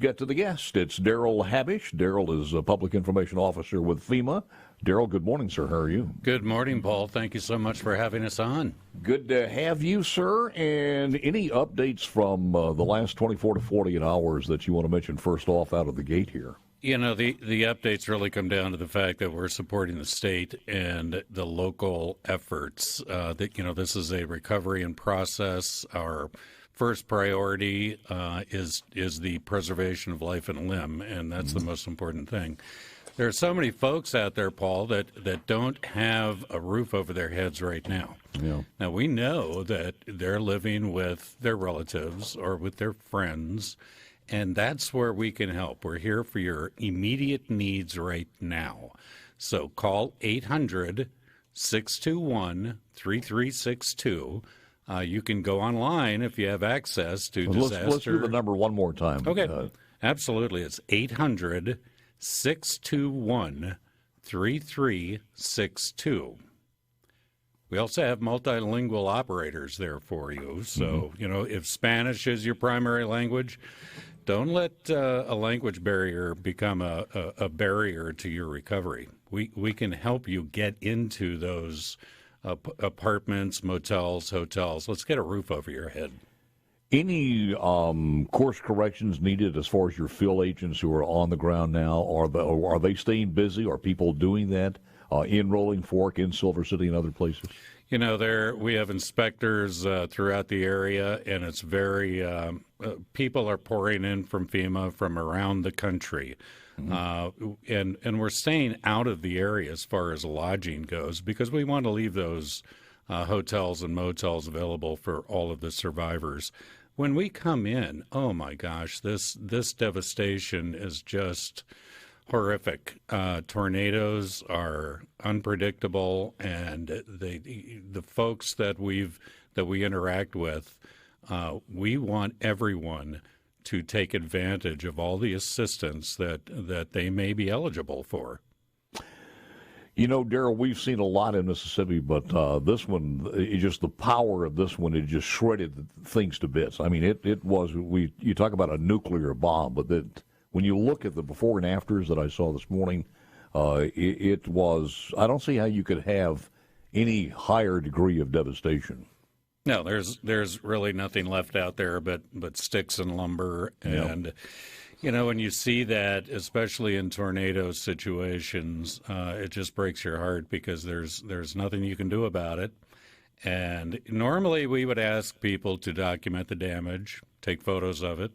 Get to the guest. It's Darrell Habisch. Darrell is a public information officer with FEMA. Darrell, good morning, sir. How are you? Good morning, Paul. Thank you so much for having us on. Good to have you, sir. And any updates from the last 24 to 48 hours that you want to mention first off out of the gate here? You know, the updates really come down to the fact that we're supporting the state and the local efforts. This is a recovery in process. Our first priority is the preservation of life and limb, and that's the most important thing. There are so many folks out there, Paul, that don't have a roof over their heads right now. Yeah. Now, we know that they're living with their relatives or with their friends, and that's where we can help. We're here for your immediate needs right now. So call 800-621-3362. You can go online if you have access to disaster. Let's do the number one more time. Okay, absolutely. It's 800-621-3362. We also have multilingual operators there for you. So, if Spanish is your primary language, don't let a language barrier become a barrier to your recovery. We can help you get into those apartments, motels, hotels. Let's get a roof over your head. Any course corrections needed as far as your field agents who are on the ground now? Are they staying busy? Are people doing that in Rolling Fork, in Silver City, and other places? You know, we have inspectors throughout the area, and it's very people are pouring in from FEMA from around the country. And we're staying out of the area as far as lodging goes because we want to leave those hotels and motels available for all of the survivors. When we come in, oh my gosh, this devastation is just horrific. Tornadoes are unpredictable, and the folks that we interact with, we want everyone to take advantage of all the assistance that they may be eligible for. You know, Darrell, we've seen a lot in Mississippi, but this one, just the power of this one, it just shredded things to bits. I mean, it was, you talk about a nuclear bomb, but when you look at the before and afters that I saw this morning, it was, I don't see how you could have any higher degree of devastation. No, there's really nothing left out there but sticks and lumber. And, when you see that, especially in tornado situations, it just breaks your heart because there's nothing you can do about it. And normally we would ask people to document the damage, take photos of it,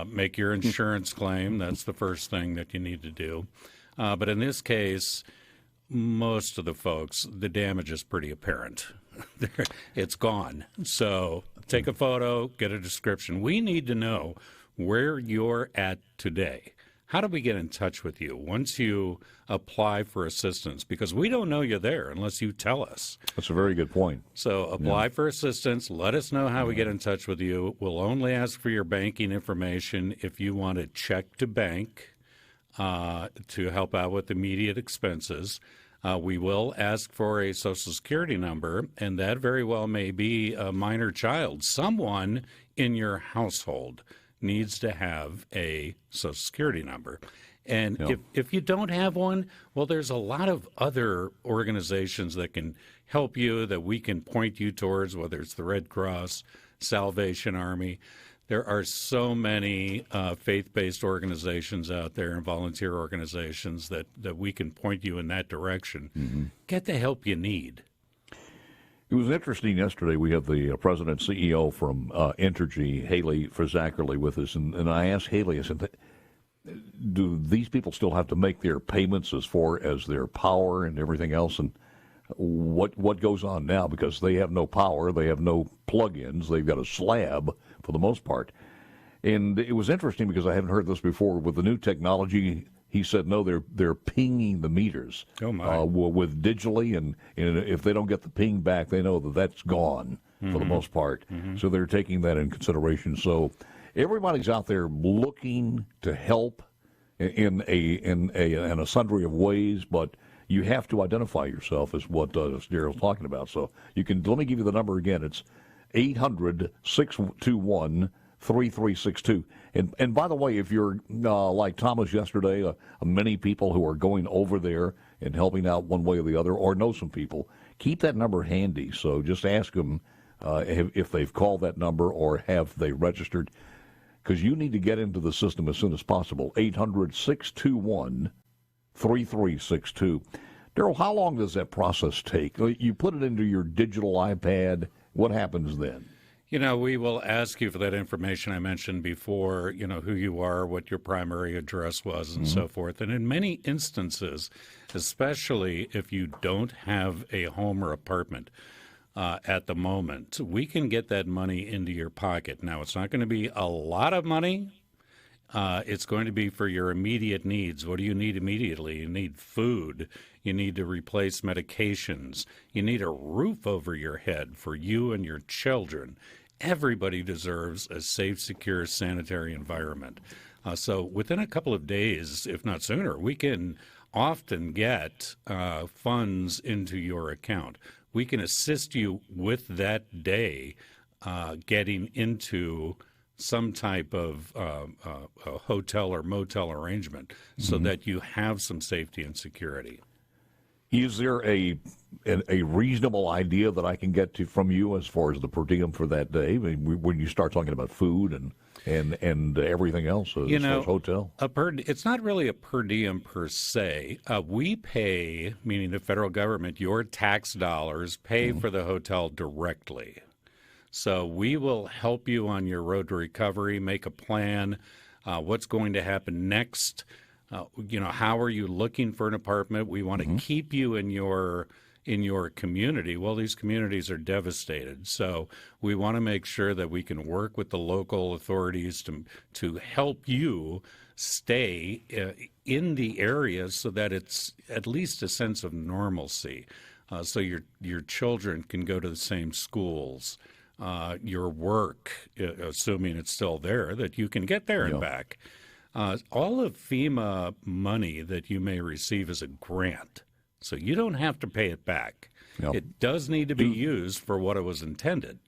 make your insurance claim. That's the first thing that you need to do. But in this case, most of the folks, the damage is pretty apparent. It's gone. So take a photo, get a description. We need to know where you're at today. How do we get in touch with you once you apply for assistance? Because we don't know you're there unless you tell us. That's a very good point. So apply for assistance. Let us know how we get in touch with you. We'll only ask for your banking information if you want a check to bank to help out with immediate expenses. We will ask for a Social Security number, and that very well may be a minor child. Someone in your household needs to have a Social Security number. And if you don't have one, well, there's a lot of other organizations that can help you, that we can point you towards, whether it's the Red Cross, Salvation Army. There are so many faith-based organizations out there and volunteer organizations that we can point you in that direction. Mm-hmm. Get the help you need. It was interesting yesterday. We had the president and CEO from Entergy, Haley Frizzackerly, with us, and I asked Haley, I said, do these people still have to make their payments as far as their power and everything else? And what goes on now? Because they have no power, they have no plug-ins, they've got a slab for the most part. And it was interesting because I haven't heard this before. With the new technology, he said, no, they're pinging the meters with digitally, and if they don't get the ping back, they know that's gone for the most part. Mm-hmm. So they're taking that in consideration. So everybody's out there looking to help in a sundry of ways, but you have to identify yourself, as what Darrell's talking about. So let me give you the number again. It's 800-621 3362. And by the way, if you're like Thomas yesterday, many people who are going over there and helping out one way or the other, or know some people, keep that number handy. So just ask them if they've called that number or have they registered, because you need to get into the system as soon as possible. 800-621-3362. Darrell, how long does that process take? You put it into your digital iPad. What happens then? We will ask you for that information I mentioned before, who you are, what your primary address was, and so forth. And in many instances, especially if you don't have a home or apartment at the moment, we can get that money into your pocket. Now, it's not going to be a lot of money. It's going to be for your immediate needs. What do you need immediately? You need food. You need to replace medications. You need a roof over your head for you and your children. Everybody deserves a safe, secure, sanitary environment. So within a couple of days, if not sooner, we can often get funds into your account. We can assist you with that day getting into some type of a hotel or motel arrangement so that you have some safety and security. Is there a reasonable idea that I can get to from you as far as the per diem for that day? I mean, when you start talking about food and everything else, as far as hotel? It's not really a per diem per se. We pay, meaning the federal government, your tax dollars pay for the hotel directly. So we will help you on your road to recovery, make a plan, what's going to happen next. How are you looking for an apartment? We want to keep you in your community. Well, these communities are devastated. So we want to make sure that we can work with the local authorities to help you stay in the area so that it's at least a sense of normalcy. So your children can go to the same schools. Your work, assuming it's still there, that you can get there and back. All of FEMA money that you may receive is a grant, so you don't have to pay it back. Yep. It does need to be used for what it was intended.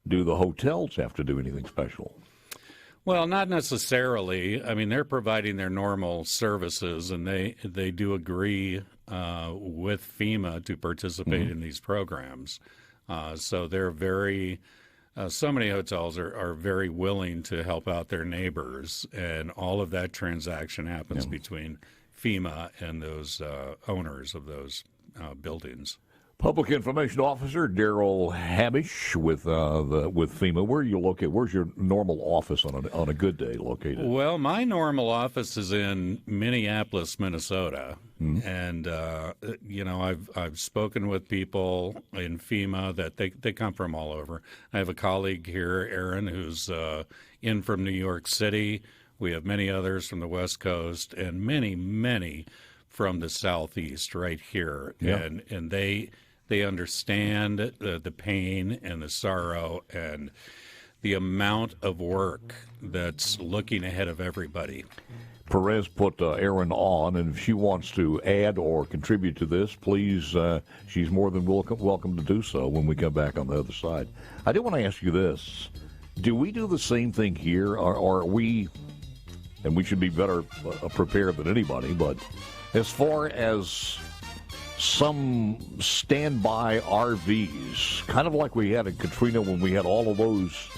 Do the hotels have to do anything special? Well, not necessarily. I mean, they're providing their normal services, and they do agree with FEMA to participate in these programs. So they're very so many hotels are very willing to help out their neighbors, and all of that transaction happens between FEMA and those owners of those buildings. Public Information Officer Darrell Habisch with FEMA. Where are you located? Where's your normal office on a good day located? Well, my normal office is in Minneapolis, Minnesota, and I've spoken with people in FEMA that they come from all over. I have a colleague here, Aaron, who's in from New York City. We have many others from the West Coast, and many from the Southeast, right here, and they understand the pain and the sorrow and the amount of work that's looking ahead of everybody. Perez put Erin on, and if she wants to add or contribute to this, please, she's more than welcome to do so when we come back on the other side. I do want to ask you this. Do we do the same thing here, or are we, and we should be better prepared than anybody, but as far as some standby RVs, kind of like we had in Katrina when we had all of those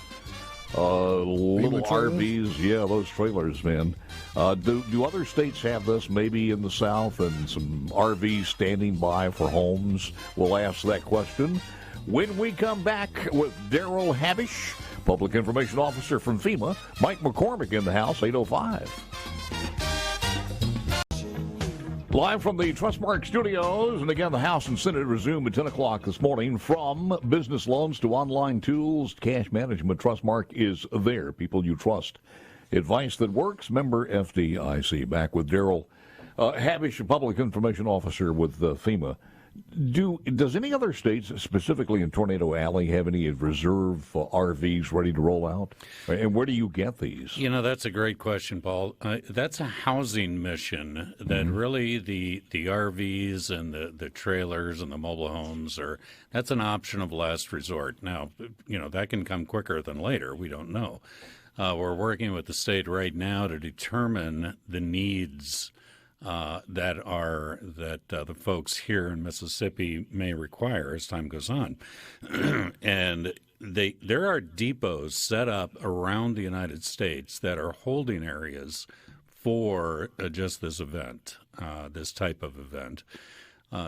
little RVs, those trailers, man. Do other states have this, maybe in the South, and some RVs standing by for homes? We'll ask that question when we come back with Darrell Habisch, Public Information Officer from FEMA. Mike McCormick in the house, 805. Live from the Trustmark Studios, and again, the House and Senate resume at 10 o'clock this morning. From business loans to online tools, cash management, Trustmark is there. People you trust. Advice that works. Member FDIC. Back with Darrell Habisch, Public Information Officer with FEMA. Does any other states, specifically in Tornado Alley, have any reserve RVs ready to roll out? And where do you get these? That's a great question, Paul. That's a housing mission that really the RVs and the trailers and the mobile homes that's an option of last resort. Now, that can come quicker than later. We don't know. We're working with the state right now to determine the needs that the folks here in Mississippi may require as time goes on. And there are depots set up around the United States that are holding areas for just this event, this type of event.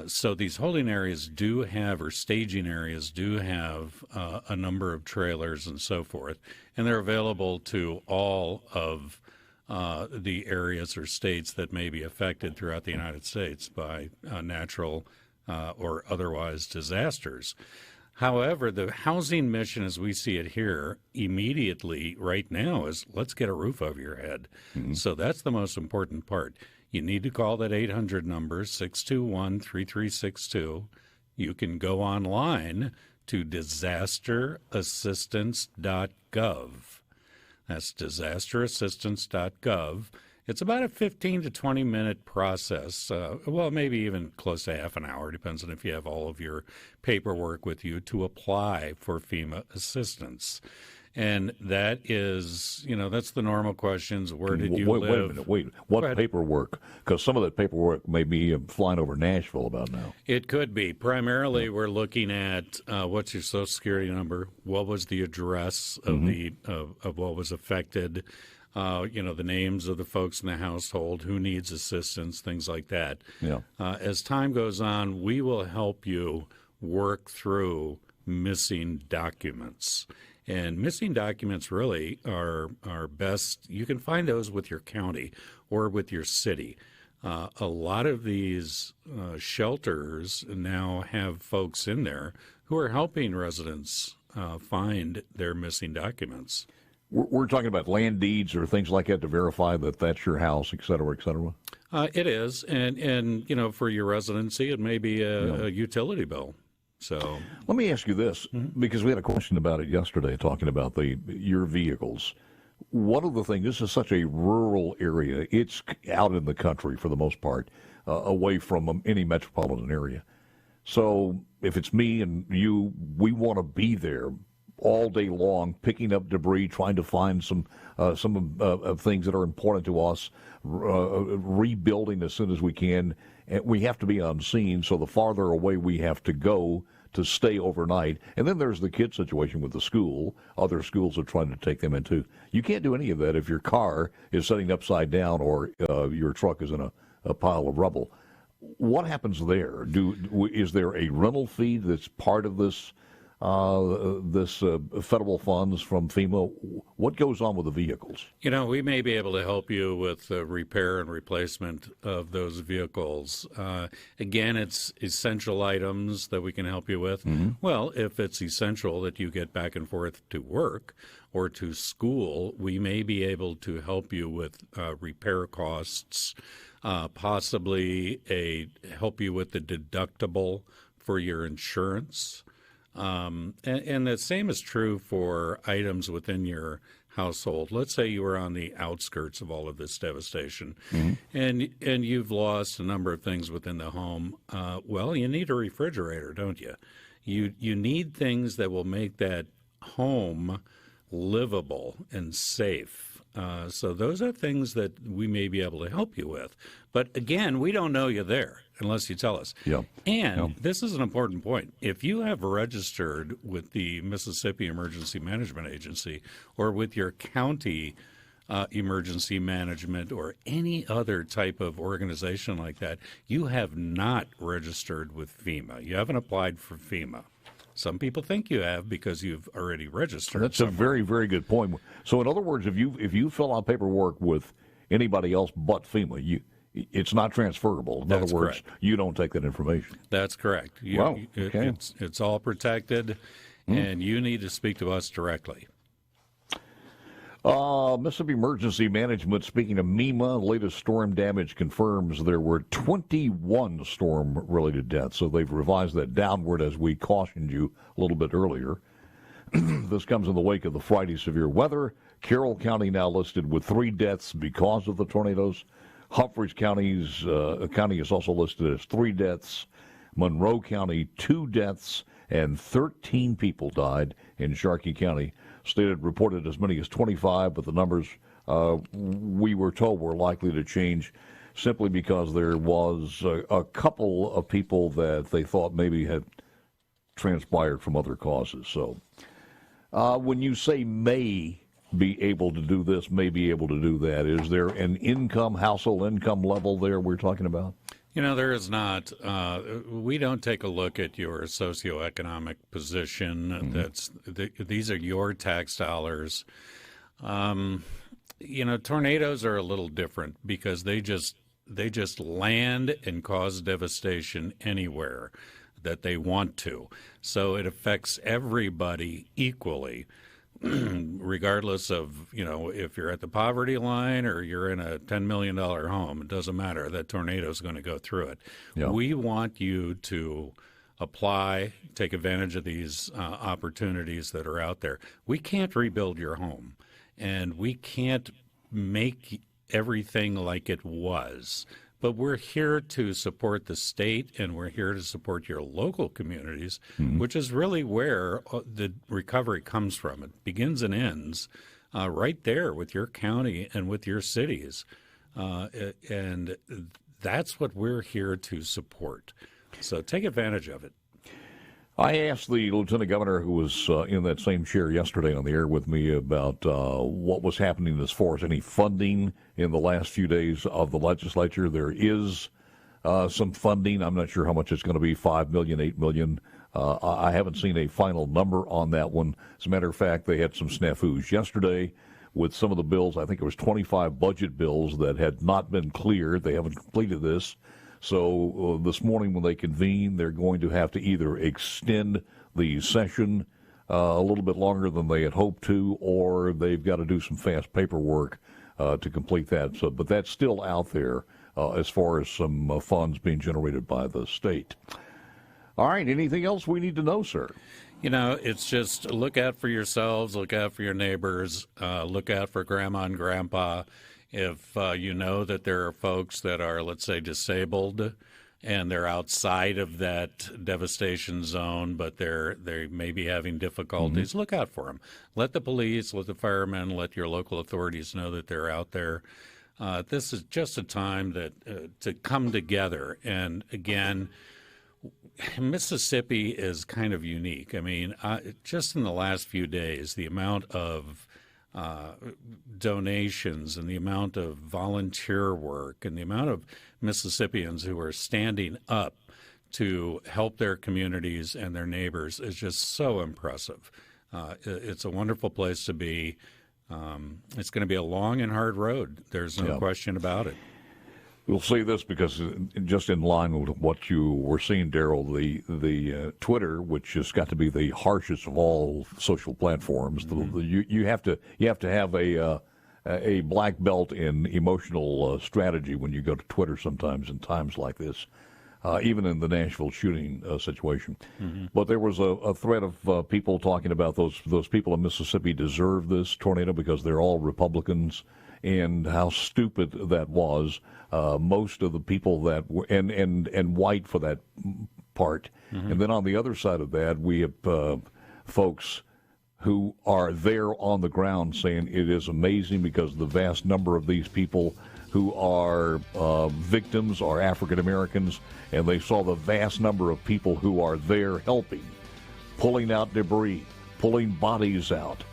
So these holding areas do have, or staging areas do have, a number of trailers and so forth, and they're available to all of the areas or states that may be affected throughout the United States by natural or otherwise disasters. However, the housing mission as we see it here immediately right now is let's get a roof over your head. Mm-hmm. So that's the most important part. You need to call that 800 number, 621-3362. You can go online to disasterassistance.gov. That's disasterassistance.gov. It's about a 15 to 20-minute process, well, maybe even close to half an hour, depends on if you have all of your paperwork with you to apply for FEMA assistance. And that is, that's the normal questions. Where did you live? Wait a minute. What paperwork? Because some of that paperwork may be flying over Nashville about now. It could be. Primarily, we're looking at what's your Social Security number? What was the address of of what was affected? The names of the folks in the household, who needs assistance, things like that. Yeah. As time goes on, we will help you work through missing documents. And missing documents really are best. You can find those with your county or with your city. A lot of these shelters now have folks in there who are helping residents find their missing documents. We're talking about land deeds or things like that to verify that that's your house, et cetera, et cetera? It is. And for your residency, it may be a utility bill. So let me ask you this, because we had a question about it yesterday, talking about your vehicles. One of the things, this is such a rural area. It's out in the country for the most part, away from any metropolitan area. So if it's me and you, we want to be there all day long, picking up debris, trying to find some of things that are important to us, rebuilding as soon as we can. And we have to be on scene, so the farther away we have to go to stay overnight. And then there's the kid situation with the school. Other schools are trying to take them in too. You can't do any of that if your car is sitting upside down or your truck is in a pile of rubble. What happens there? Is there a rental fee that's part of this federal funds from FEMA? What goes on with the vehicles? We may be able to help you with the repair and replacement of those vehicles. Again, it's essential items that we can help you with. Mm-hmm. Well, if it's essential that you get back and forth to work or to school, we may be able to help you with repair costs, possibly help you with the deductible for your insurance. And the same is true for items within your household. Let's say you were on the outskirts of all of this devastation, and you've lost a number of things within the home. Well, you need a refrigerator, don't you? You need things that will make that home livable and safe. So those are things that we may be able to help you with. But again, we don't know you're there unless you tell us. Yeah. And this is an important point. If you have registered with the Mississippi Emergency Management Agency or with your county emergency management or any other type of organization like that, you have not registered with FEMA. You haven't applied for FEMA. Some people think you have because you've already registered. That's somewhere. A very, very good point. So, in other words, if you fill out paperwork with anybody else but FEMA, it's not transferable. In other words, you don't take that information. That's correct. Okay. It's all protected, and you need to speak to us directly. Mississippi Emergency Management, speaking of MEMA, latest storm damage confirms there were 21 storm-related deaths, so they've revised that downward as we cautioned you a little bit earlier. This comes in the wake of the Friday severe weather. Carroll County now listed with 3 deaths because of the tornadoes. Humphreys County is also listed as 3 deaths. Monroe County, 2 deaths. and 13 people died in Sharkey County. State had reported as many as 25, but the numbers we were told were likely to change simply because there was a couple of people that they thought maybe had transpired from other causes. So when you say may be able to do this, may be able to do that, is there an household income level there we're talking about? There is not. We don't take a look at your socioeconomic position. These are your tax dollars. Tornadoes are a little different because they just land and cause devastation anywhere that they want to. So it affects everybody equally, regardless of, if you're at the poverty line or you're in a $10 million home. It doesn't matter. That tornado is going to go through it. Yeah. We want you to apply, take advantage of these opportunities that are out there. We can't rebuild your home, and we can't make everything like it was. But we're here to support the state, and we're here to support your local communities, which is really where the recovery comes from. It begins and ends right there with your county and with your cities. And that's what we're here to support. So take advantage of it. I asked the lieutenant governor who was in that same chair yesterday on the air with me about what was happening as far as any funding in the last few days of the legislature. There is some funding. I'm not sure how much it's going to be, $5 million, $8 million. I haven't seen a final number on that one. As a matter of fact, they had some snafus yesterday with some of the bills. I think it was 25 budget bills that had not been cleared. They haven't completed this. So this morning when they convene, they're going to have to either extend the session a little bit longer than they had hoped to, or they've got to do some fast paperwork to complete that. So, but that's still out there as far as some funds being generated by the state. All right, anything else we need to know, sir? It's just look out for yourselves, look out for your neighbors, look out for grandma and grandpa. If you know that there are folks that are, let's say, disabled and they're outside of that devastation zone, but they may be having difficulties, look out for them. Let the police, let the firemen, let your local authorities know that they're out there. This is just a time that to come together. And again, Mississippi is kind of unique. I mean, just in the last few days, the amount of donations and the amount of volunteer work and the amount of Mississippians who are standing up to help their communities and their neighbors is just so impressive. It's a wonderful place to be. It's going to be a long and hard road. There's no question about it. We'll say this because just in line with what you were seeing, Darrell, the Twitter, which has got to be the harshest of all social platforms, you have to have a black belt in emotional strategy when you go to Twitter sometimes in times like this, even in the Nashville shooting situation. But there was a thread of people talking about those people in Mississippi deserve this tornado because they're all Republicans, and how stupid that was. Most of the people that were, and white for that part. And then on the other side of that, we have folks who are there on the ground saying it is amazing because the vast number of these people who are victims are African Americans, and they saw the vast number of people who are there helping, pulling out debris, pulling bodies out,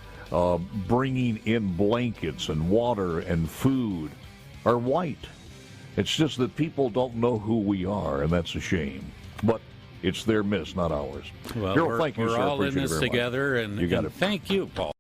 bringing in blankets and water and food, are white. It's just that people don't know who we are, and that's a shame. But it's their miss, not ours. Well, Darrell, thank you, we're sir. all in Appreciate this together, and you got it. Thank you, Paul.